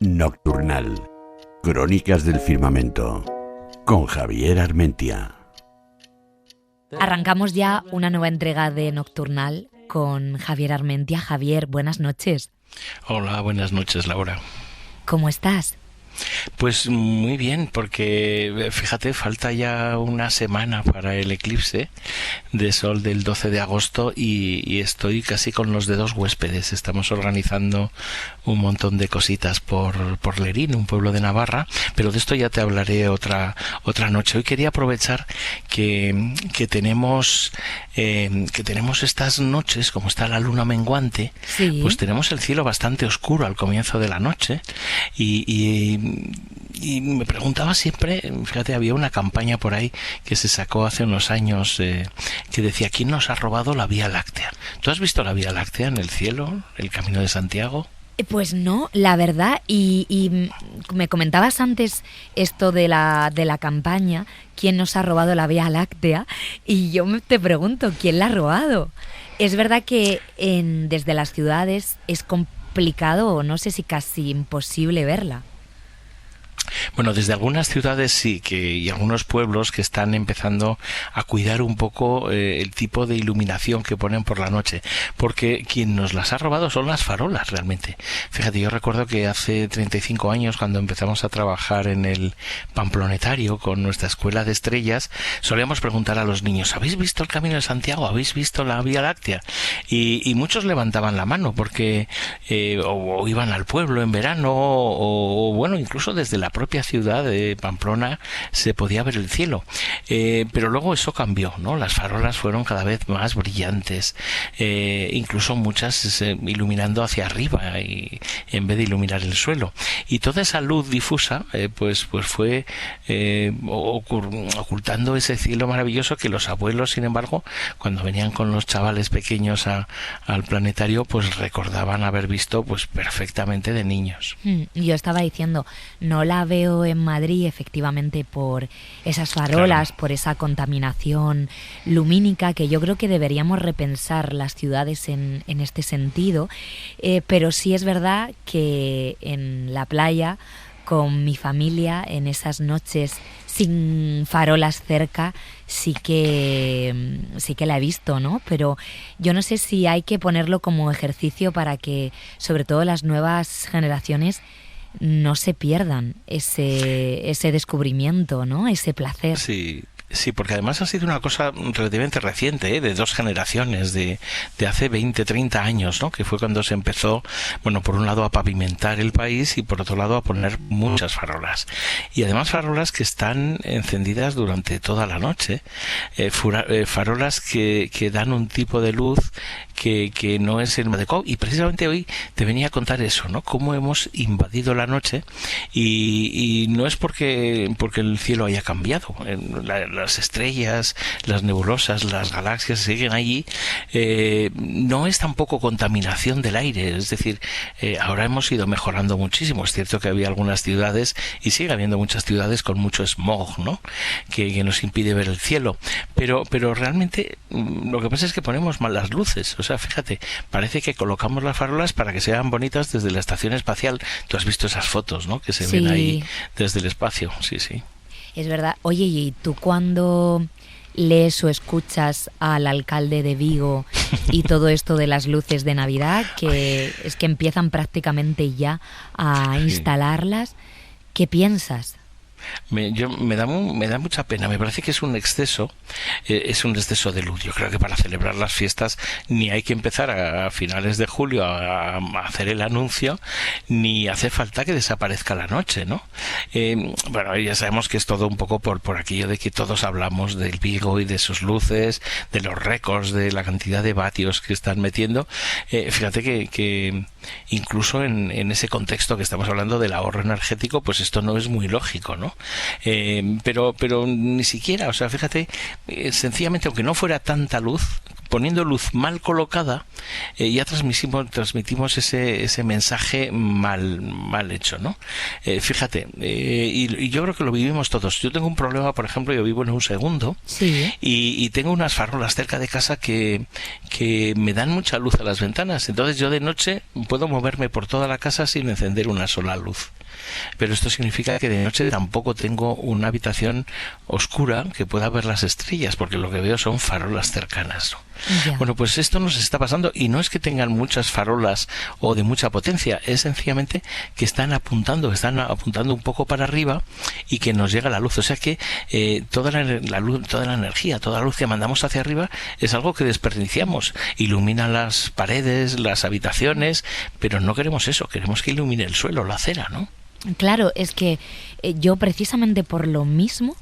Nocturnal. Crónicas del Firmamento. Con Javier Armentia. Arrancamos ya una nueva entrega de Nocturnal con Javier Armentia. Javier, buenas noches. Hola, buenas noches, Laura. ¿Cómo estás? Pues muy bien, porque fíjate, falta ya una semana para el eclipse de sol del 12 de agosto y estoy casi con los dedos huéspedes. Estamos organizando un montón de cositas por Lerín, un pueblo de Navarra, pero de esto ya te hablaré otra noche. Hoy quería aprovechar que tenemos estas noches, como está la luna menguante, Sí. Pues tenemos el cielo bastante oscuro al comienzo de la noche y me preguntaba siempre, fíjate, había una campaña por ahí que se sacó hace unos años que decía: ¿quién nos ha robado la Vía Láctea? ¿Tú has visto la Vía Láctea en el cielo, el Camino de Santiago? Pues no, la verdad, y me comentabas antes esto de la campaña, ¿quién nos ha robado la Vía Láctea? Y yo te pregunto, ¿quién la ha robado? Es verdad que desde las ciudades es complicado, o no sé si casi imposible verla. Bueno, desde algunas ciudades sí, y algunos pueblos que están empezando a cuidar un poco el tipo de iluminación que ponen por la noche, porque quien nos las ha robado son las farolas realmente. Fíjate, yo recuerdo que hace 35 años, cuando empezamos a trabajar en el Pamplonetario con nuestra escuela de estrellas, solíamos preguntar a los niños: ¿habéis visto el Camino de Santiago? ¿Habéis visto la Vía Láctea? Y muchos levantaban la mano porque o iban al pueblo en verano o bueno, incluso desde la propia ciudad de Pamplona se podía ver el cielo, pero luego eso cambió, ¿no? Las farolas fueron cada vez más brillantes, incluso muchas iluminando hacia arriba y en vez de iluminar el suelo, y toda esa luz difusa pues fue ocultando ese cielo maravilloso que los abuelos, sin embargo, cuando venían con los chavales pequeños al planetario, pues recordaban haber visto pues perfectamente de niños. Yo estaba diciendo, no la veo en Madrid efectivamente por esas farolas, claro, por esa contaminación lumínica, que yo creo que deberíamos repensar las ciudades en este sentido, pero sí es verdad que en la playa con mi familia, en esas noches sin farolas cerca, sí que la he visto, ¿no? Pero yo no sé si hay que ponerlo como ejercicio para que, sobre todo las nuevas generaciones, no se pierdan ese descubrimiento, ¿no? Ese placer. Sí, porque además ha sido una cosa relativamente reciente, de 2 generaciones, de hace 20, 30 años, ¿no? Que fue cuando se empezó, bueno, por un lado a pavimentar el país y por otro lado a poner muchas farolas. Y además farolas que están encendidas durante toda la noche, farolas que dan un tipo de luz que no es el adecuado. Y precisamente hoy te venía a contar eso, ¿no? Cómo hemos invadido la noche y no es porque el cielo haya cambiado. Las estrellas, las nebulosas, las galaxias siguen allí. No es tampoco contaminación del aire, es decir, ahora hemos ido mejorando muchísimo. Es cierto que había algunas ciudades, y sigue habiendo muchas ciudades con mucho smog, ¿no? Que nos impide ver el cielo, pero realmente lo que pasa es que ponemos mal las luces. O sea, fíjate, parece que colocamos las farolas para que sean bonitas desde la estación espacial. Tú has visto esas fotos, ¿no? Que se ven ahí desde el espacio. Sí. Es verdad. Oye, ¿y tú cuando lees o escuchas al alcalde de Vigo y todo esto de las luces de Navidad, que es que empiezan prácticamente ya a instalarlas, ¿qué piensas? Me da mucha pena. Me parece que es un exceso de luz. Yo creo que para celebrar las fiestas ni hay que empezar a finales de julio a hacer el anuncio, ni hace falta que desaparezca la noche, ¿no? Bueno, ya sabemos que es todo un poco por aquello de que todos hablamos del Vigo y de sus luces, de los récords, de la cantidad de vatios que están metiendo. Fíjate que incluso en ese contexto que estamos hablando del ahorro energético, pues esto no es muy lógico, ¿no? Pero ni siquiera, o sea, fíjate, sencillamente, aunque no fuera tanta luz, poniendo luz mal colocada, ya transmitimos ese mensaje mal hecho, ¿no? Fíjate, y yo creo que lo vivimos todos. Yo tengo un problema, por ejemplo, yo vivo en un segundo, sí, y tengo unas farolas cerca de casa que me dan mucha luz a las ventanas. Entonces yo de noche puedo moverme por toda la casa sin encender una sola luz. pero esto significa que de noche tampoco tengo una habitación oscura que pueda ver las estrellas, porque lo que veo son farolas cercanas, ¿no? Ya. Bueno, pues esto nos está pasando, y no es que tengan muchas farolas o de mucha potencia, es sencillamente que están apuntando un poco para arriba y que nos llega la luz. O sea que toda la luz, toda la energía, toda la luz que mandamos hacia arriba es algo que desperdiciamos. Ilumina las paredes, las habitaciones, pero no queremos eso, queremos que ilumine el suelo, la acera, ¿no? Claro, es que yo precisamente por lo mismo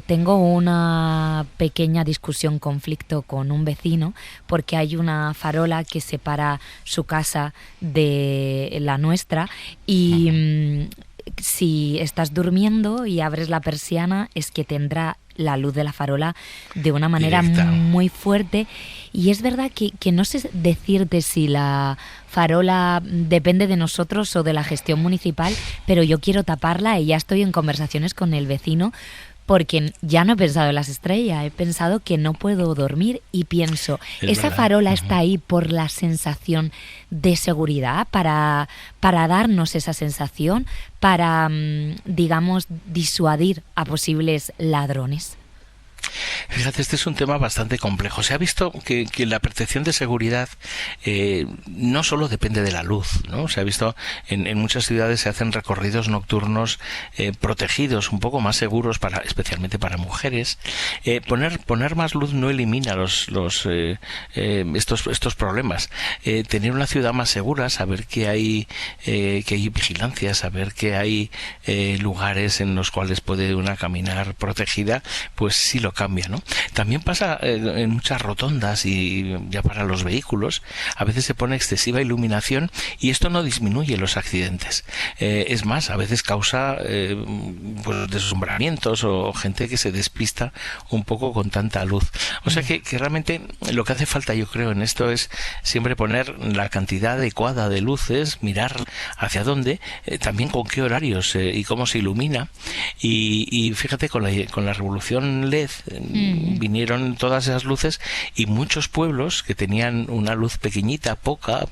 tengo una pequeña discusión, conflicto con un vecino, porque hay una farola que separa su casa de la nuestra y si estás durmiendo y abres la persiana es que tendrá la luz de la farola de una manera directa, muy fuerte. Y es verdad que no sé decirte si la farola depende de nosotros o de la gestión municipal, pero yo quiero taparla y ya estoy en conversaciones con el vecino, porque ya no he pensado en las estrellas, he pensado que no puedo dormir y pienso, Es esa verdad. farola está ahí por la sensación de seguridad, para darnos esa sensación, para, digamos, disuadir a posibles ladrones. Fíjate, este es un tema bastante complejo. Se ha visto que la percepción de seguridad no solo depende de la luz, ¿no? Se ha visto en muchas ciudades se hacen recorridos nocturnos protegidos, un poco más seguros, especialmente para mujeres. Poner más luz no elimina estos problemas. Tener una ciudad más segura, saber que hay vigilancia, saber que hay lugares en los cuales puede una caminar protegida, pues sí lo cambia, ¿no? También pasa en muchas rotondas y ya para los vehículos, a veces se pone excesiva iluminación y esto no disminuye los accidentes. Es más, a veces causa pues deslumbramientos o gente que se despista un poco con tanta luz. O sea que realmente lo que hace falta, yo creo, en esto es siempre poner la cantidad adecuada de luces, mirar hacia dónde, también con qué horarios y cómo se ilumina. Y fíjate, con la revolución LED vinieron todas esas luces y muchos pueblos que tenían una luz pequeñita, poca,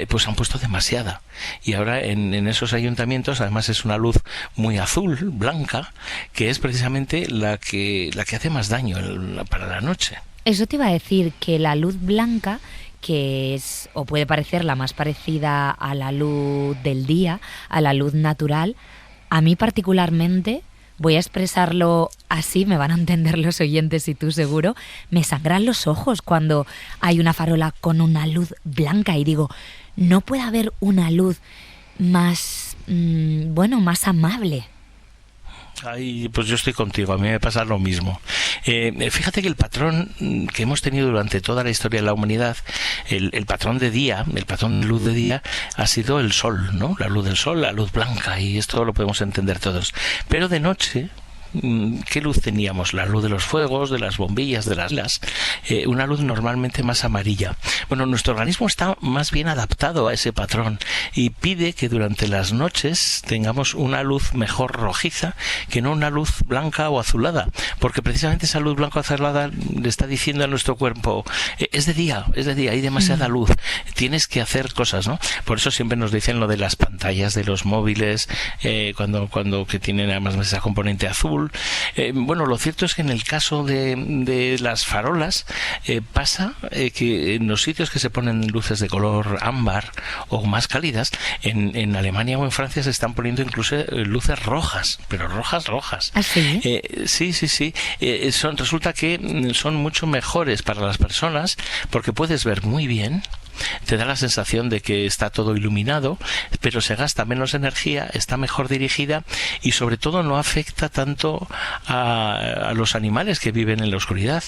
pues han puesto demasiada. Y ahora en esos ayuntamientos además es una luz muy azul, blanca, que es precisamente la que hace más daño para la noche. Eso te iba a decir, que la luz blanca, que es o puede parecer la más parecida a la luz del día, a la luz natural, a mí particularmente, voy a expresarlo así, me van a entender los oyentes y tú seguro, me sangran los ojos cuando hay una farola con una luz blanca y digo, no puede haber una luz más, más amable. Ay, pues yo estoy contigo, a mí me pasa lo mismo. Fíjate que el patrón que hemos tenido durante toda la historia de la humanidad, el patrón de día, el patrón de luz de día, ha sido el sol, ¿no? La luz del sol, la luz blanca, y esto lo podemos entender todos. Pero de noche, ¿qué luz teníamos? La luz de los fuegos, de las bombillas, de las velas, una luz normalmente más amarilla. Bueno, nuestro organismo está más bien adaptado a ese patrón y pide que durante las noches tengamos una luz mejor rojiza que no una luz blanca o azulada, porque precisamente esa luz blanca o azulada le está diciendo a nuestro cuerpo, es de día, hay demasiada luz, tienes que hacer cosas, ¿no? Por eso siempre nos dicen lo de las pantallas de los móviles, cuando que tienen además esa componente azul. Bueno, lo cierto es que en el caso de las farolas pasa que en los sitios que se ponen luces de color ámbar o más cálidas, en Alemania o en Francia se están poniendo incluso luces rojas, pero rojas. ¿Ah, sí? Sí. Resulta que son mucho mejores para las personas porque puedes ver muy bien. Te da la sensación de que está todo iluminado, pero se gasta menos energía, está mejor dirigida y sobre todo no afecta tanto a los animales que viven en la oscuridad,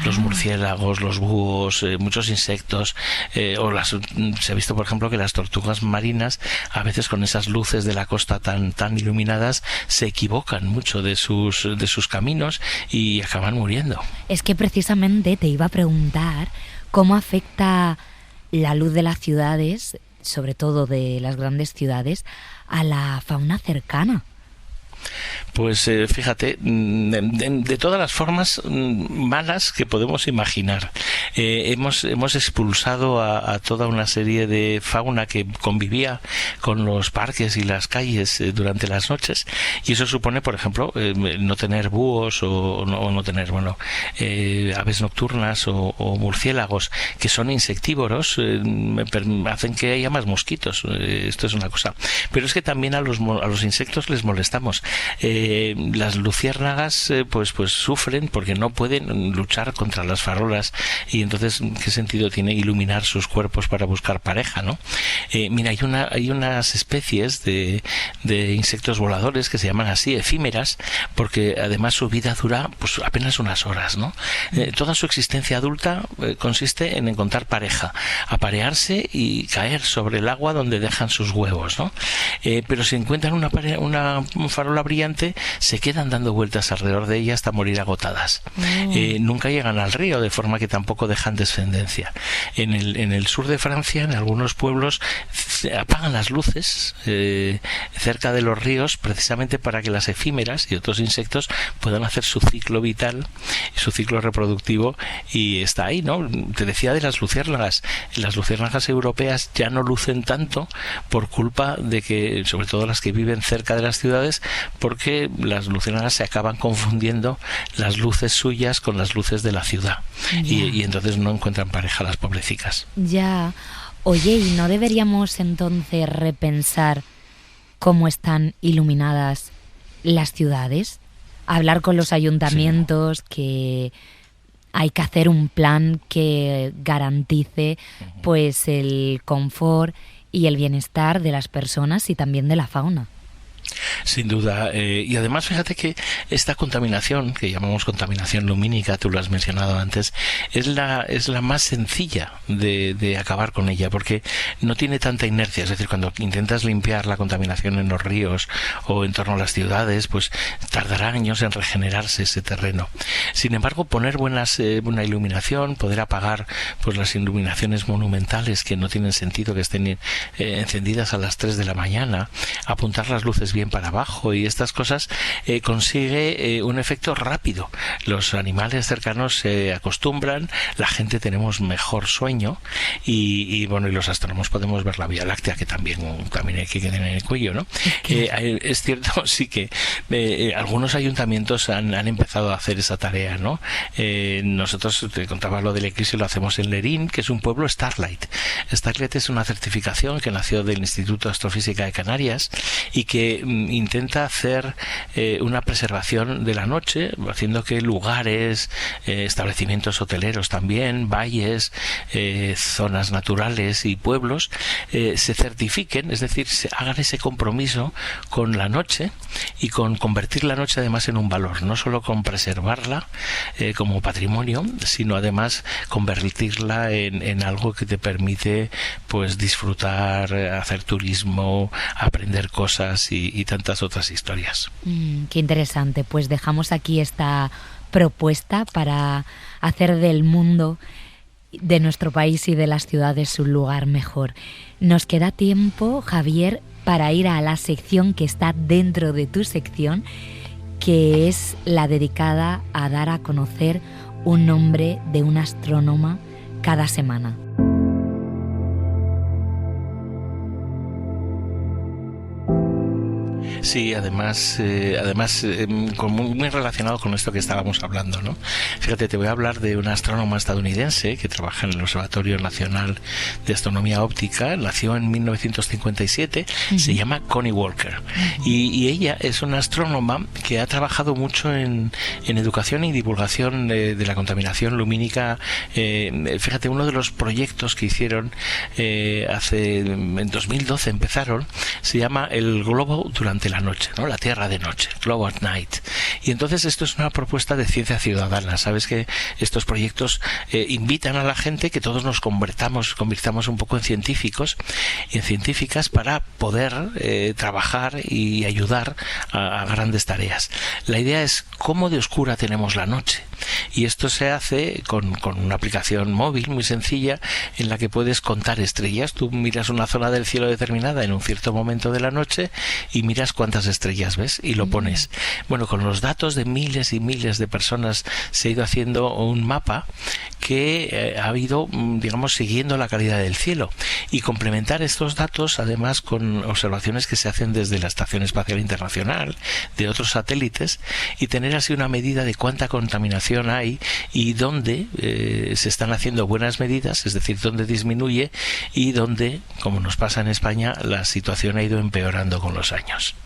los murciélagos, los búhos, muchos insectos, se ha visto por ejemplo que las tortugas marinas a veces con esas luces de la costa tan iluminadas se equivocan mucho de sus caminos y acaban muriendo. Es que precisamente te iba a preguntar cómo afecta la luz de las ciudades, sobre todo de las grandes ciudades, a la fauna cercana. Pues fíjate, de todas las formas malas que podemos imaginar. Hemos expulsado a toda una serie de fauna que convivía con los parques y las calles durante las noches, y eso supone, por ejemplo, no tener búhos o no tener, aves nocturnas o murciélagos que son insectívoros, hacen que haya más mosquitos. Esto es una cosa. Pero es que también a los insectos les molestamos. Las luciérnagas pues sufren porque no pueden luchar contra las farolas, y entonces ¿qué sentido tiene iluminar sus cuerpos para buscar pareja, no? Mira, hay unas especies de insectos voladores que se llaman así, efímeras, porque además su vida dura pues apenas unas horas, ¿no? Toda su existencia adulta consiste en encontrar pareja, aparearse y caer sobre el agua donde dejan sus huevos, ¿no? Pero si encuentran una farola brillante, se quedan dando vueltas alrededor de ella hasta morir agotadas. Nunca llegan al río, de forma que tampoco dejan descendencia. En el sur de Francia, en algunos pueblos, se apagan las luces cerca de los ríos, precisamente para que las efímeras y otros insectos puedan hacer su ciclo vital, su ciclo reproductivo, y está ahí, ¿no? Te decía de las luciérnagas. Las luciérnagas europeas ya no lucen tanto por culpa de que, sobre todo las que viven cerca de las ciudades, porque las luciérnagas se acaban confundiendo las luces suyas con las luces de la ciudad, y entonces no encuentran pareja las pobrecicas. Ya. Oye, ¿y no deberíamos entonces repensar cómo están iluminadas las ciudades? Hablar con los ayuntamientos, sí, que hay que hacer un plan que garantice pues el confort y el bienestar de las personas y también de la fauna. Sin duda, y además fíjate que esta contaminación, que llamamos contaminación lumínica, tú lo has mencionado antes, es la más sencilla de acabar con ella, porque no tiene tanta inercia. Es decir, cuando intentas limpiar la contaminación en los ríos o en torno a las ciudades, pues tardará años en regenerarse ese terreno. Sin embargo, poner buena iluminación, poder apagar pues las iluminaciones monumentales que no tienen sentido que estén encendidas a las 3 de la mañana, apuntar las luces bien para abajo y estas cosas, consigue un efecto rápido. Los animales cercanos se acostumbran, la gente tenemos mejor sueño, y los astrónomos podemos ver la Vía Láctea, que también hay que tener en el cuello, ¿no? Es cierto, sí, que algunos ayuntamientos han empezado a hacer esa tarea, ¿no? Nosotros, te contaba lo del eclipse, lo hacemos en Lerín, que es un pueblo Starlight. Starlight es una certificación que nació del Instituto de Astrofísica de Canarias y que intenta hacer una preservación de la noche, haciendo que lugares, establecimientos hoteleros también, valles, zonas naturales y pueblos se certifiquen, es decir, se hagan ese compromiso con la noche y con convertir la noche además en un valor, no solo con preservarla como patrimonio, sino además convertirla en algo que te permite pues disfrutar, hacer turismo, aprender cosas y tantas otras historias. Qué interesante. Pues dejamos aquí esta propuesta para hacer del mundo, de nuestro país y de las ciudades un lugar mejor. Nos queda tiempo, Javier, para ir a la sección que está dentro de tu sección, que es la dedicada a dar a conocer un nombre de una astrónoma cada semana. Sí, además muy relacionado con esto que estábamos hablando, ¿no? Fíjate, te voy a hablar de una astrónoma estadounidense que trabaja en el Observatorio Nacional de Astronomía Óptica. Nació en 1957, se llama Connie Walker, y ella es una astrónoma que ha trabajado mucho en educación y divulgación de la contaminación lumínica. Fíjate, uno de los proyectos que hicieron en 2012 empezaron, se llama el Globo durante la noche, ¿no? La Tierra de noche, Globe at Night. Y entonces esto es una propuesta de ciencia ciudadana. Sabes que estos proyectos invitan a la gente que todos nos convirtamos un poco en científicos y en científicas para poder trabajar y ayudar a grandes tareas. La idea es cómo de oscura tenemos la noche, y esto se hace con una aplicación móvil muy sencilla en la que puedes contar estrellas. Tú miras una zona del cielo determinada en un cierto momento de la noche y miras cuántas cuántas estrellas ves y lo pones. Bueno, con los datos de miles y miles de personas se ha ido haciendo un mapa que ha ido, digamos, siguiendo la calidad del cielo, y complementar estos datos además con observaciones que se hacen desde la Estación Espacial Internacional, de otros satélites, y tener así una medida de cuánta contaminación hay y dónde se están haciendo buenas medidas, es decir, dónde disminuye y dónde, como nos pasa en España, la situación ha ido empeorando con los años.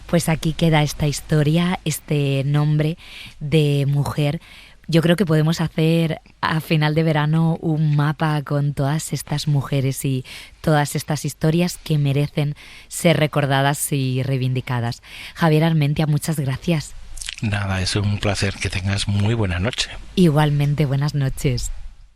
Pues aquí queda esta historia, este nombre de mujer. Yo creo que podemos hacer a final de verano un mapa con todas estas mujeres y todas estas historias que merecen ser recordadas y reivindicadas. Javier Armentia, muchas gracias. Nada, es un placer, que tengas muy buena noche. Igualmente, buenas noches.